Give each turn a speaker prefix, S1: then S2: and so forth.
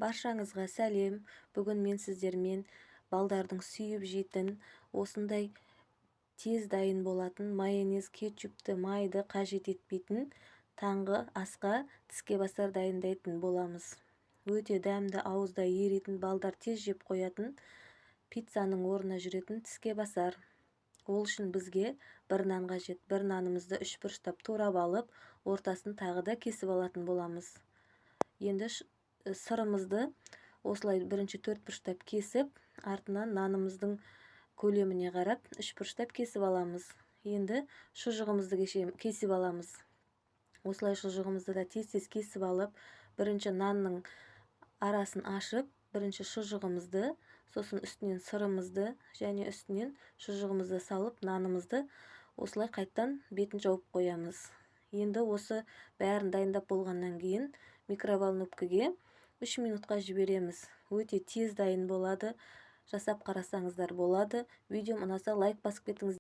S1: Баршаңызға сәлем. Бүгін мен сіздермен балдардың сүйіп жейтін, осындай тез дайын болатын майонез, кетчупты, майды қажет етпейтін таңғы асқа тіске басар дайындайтын боламыз. Өте дәмді, ауызда еритін, балдар тез жеп қоятын, пиццаның орнына жүретін тіске басар. Ол үшін бізге бір нан қажет. Бір нанымызды үшбұрыштап турап алып, ортасын тағы да кесіп алатын боламыз. Енді сырымызды осылай бірінші төртбұрыштап кесіп, артынан нанымыздың көлеміне қарап үшбұрыштап кесіп аламыз. Енді шұжығымызды кесіп аламыз. Осылай шұжығымызды да тез-тез кесіп алып, бірінші нанның арасын ашып, бірінші шұжығымызды, сосын үстінен сырымызды және үстінен шұжығымызды салып, нанымызды осылай қайттан бетін жауып қоямыз. Енді осы бәрін дайындап болғаннан кейін микроволновкаға 3 минутқа жібереміз. Өте тез дайын болады. Жасап қарасаңыздар болады. Видеом ұнаса лайк басып кетіңіз.